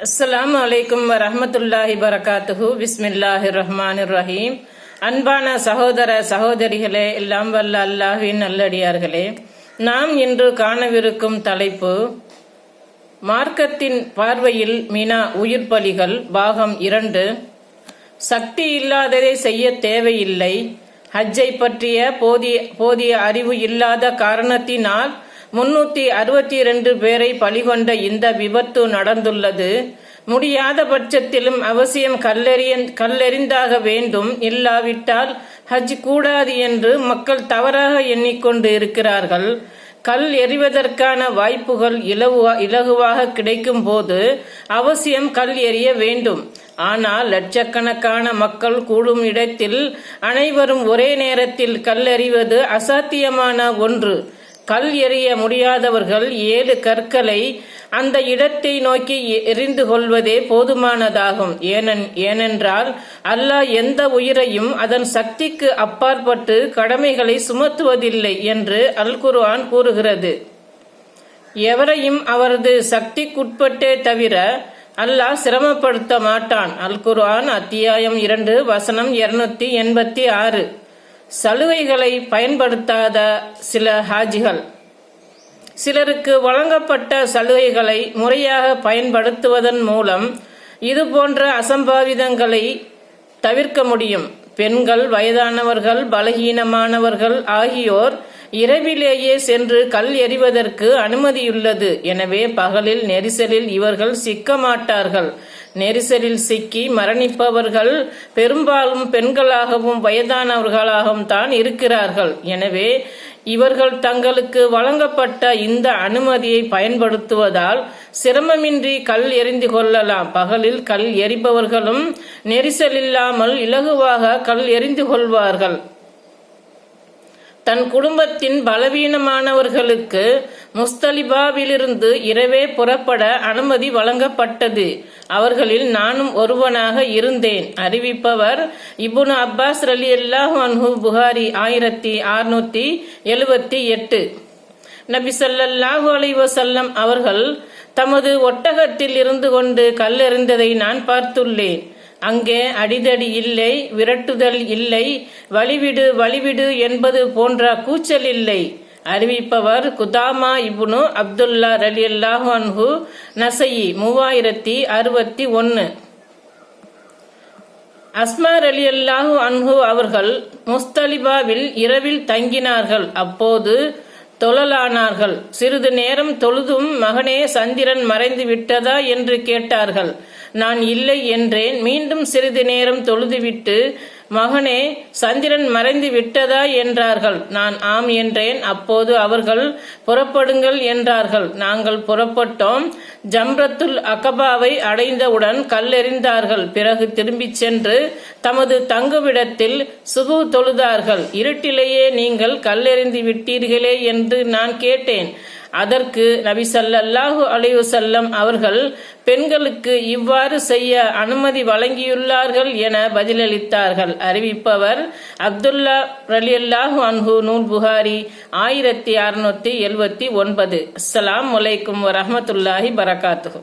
அஸ்ஸலாமு அலைக்கும் வரஹ்மத்துல்லாஹி பரகாத்துஹு. பிஸ்மில்லாஹிர் ரஹ்மானிர் ரஹீம். அன்பான சகோதர சகோதரிகளே, எல்லாம் வல்ல அல்லாஹ்வின் நல்லடியார்களே, நாம் இன்று காணவிருக்கும் தலைப்பு மார்க்கத்தின் பார்வையில் மினா உயிர் பலிகள் பாகம் 2. சக்தி இல்லாததை செய்ய தேவையில்லை. ஹஜ்ஜை பற்றிய போதிய அறிவு இல்லாத காரணத்தினால் 362 பேரை பலிகொண்ட இந்த விபத்து நடந்துள்ளது. முடியாத பட்சத்திலும் அவசியம் கல்லெறிந்தாக வேண்டும், இல்லாவிட்டால் ஹஜ் கூடாது என்று மக்கள் தவறாக எண்ணிக்கொண்டு இருக்கிறார்கள். கல் எறிவதற்கான வாய்ப்புகள் இலகுவாக கிடைக்கும் போது அவசியம் கல் எறிய வேண்டும். ஆனால் லட்சக்கணக்கான மக்கள் கூடும் இடத்தில் அனைவரும் ஒரே நேரத்தில் கல்லெறிவது அசாத்தியமான ஒன்று. கல் எறிய முடியாதவர்கள் 7 கற்களை அந்த இடத்தை நோக்கி எறிந்து கொள்வதே போதுமானதாகும். ஏனென்றால் அல்லாஹ் எந்த உயிரையும் அதன் சக்திக்கு அப்பாற்பட்டு கடமைகளை சுமத்துவதில்லை என்று அல் குர்ஆன் கூறுகிறது. எவரையும் அவரது சக்திக்குட்பட்டே தவிர அல்லாஹ் சிரமப்படுத்த மாட்டான். அல் குர்ஆன் அத்தியாயம் 2 வசனம் 286. சலுகைகளை பயன்படுத்தாத சில ஹாஜிகள். சிலருக்கு வழங்கப்பட்ட சலுகைகளை முறையாக பயன்படுத்துவதன் மூலம் இது போன்ற அசம்பாவிதங்களை தவிர்க்க முடியும். பெண்கள், வயதானவர்கள், பலகீனமானவர்கள் ஆகியோர் இரவிலேயே சென்று கல் எறிவதற்கு அனுமதியுள்ளது. எனவே பகலில் நெரிசலில் இவர்கள் சிக்க மாட்டார்கள். நெரிசலில் சிக்கி மரணிப்பவர்கள் பெரும்பாலும் பெண்களாகவும் வயதானவர்களாகவும் தான் இருக்கிறார்கள். எனவே இவர்கள் தங்களுக்கு வழங்கப்பட்ட இந்த அனுமதியை பயன்படுத்துவதால் சிரமமின்றி கல் எறிந்து கொள்ளலாம். பகலில் கல் எறிபவர்களும் நெரிசலில்லாமல் இலகுவாக கல் எறிந்து கொள்வார்கள். தன் குடும்பத்தின் பலவீனமானவர்களுக்கு முஸ்தலிபாவிலிருந்து இரவே புறப்பட அனுமதி வழங்கப்பட்டது. அவர்களில் நானும் ஒருவனாக இருந்தேன். அறிவிப்பவர் இப்னு அப்பாஸ் ரலியல்லாஹு அன்ஹு. புகாரி 1678. நபி ஸல்லல்லாஹு அலைஹி வஸல்லம் அவர்கள் தமது ஒட்டகத்தில் இருந்து கொண்டு கல்லெறிந்ததை நான் பார்த்துள்ளேன். அங்கே அடிதடி இல்லை, விரட்டுதல் இல்லை, வழிவிடு என்பது போன்ற கூச்சல் இல்லை. அறிவிப்பவர் குதாமா இப்னு அப்துல்லா ரலியல்லாஹு அன்ஹு. நசையி 3061. அஸ்மா ரலியல்லாஹு அன்ஹு அவர்கள் முஸ்தலிபாவில் இரவில் தங்கினார்கள். அப்போது தொழலானார்கள். சிறிது நேரம் தொழுதும், மகனே சந்திரன் மறைந்து விட்டதா என்று கேட்டார்கள். நான் இல்லை என்றேன். மீண்டும் சிறிது நேரம் தொழுதுவிட்டு, மகனே சந்திரன் மறைந்து விட்டதா என்றார்கள். நான் ஆம் என்றேன். அப்போது அவர்கள் புறப்படுங்கள் என்றார்கள். நாங்கள் புறப்பட்டோம். ஜம்ரத்துல் அகபாவை அடைந்தவுடன் கல்லெறிந்தார்கள். பிறகு திரும்பிச் சென்று தமது தங்குமிடத்தில் சுபு தொழுதார்கள். இருட்டிலேயே நீங்கள் கல்லெறிந்து விட்டீர்களே என்று நான் கேட்டேன். அதற்கு நபி ஸல்லல்லாஹு அலைஹி வஸல்லம் அவர்கள் பெண்களுக்கு இவ்வாறு செய்ய அனுமதி வழங்கியுள்ளார்கள் என பதிலளித்தார்கள். அறிவிப்பவர் அப்துல்லா ரலியல்லாஹு அன்ஹு. நூல் புகாரி 1679. அஸ்ஸலாமு அலைக்கும் வரஹ்மத்துல்லாஹி பரகாத்துஹு.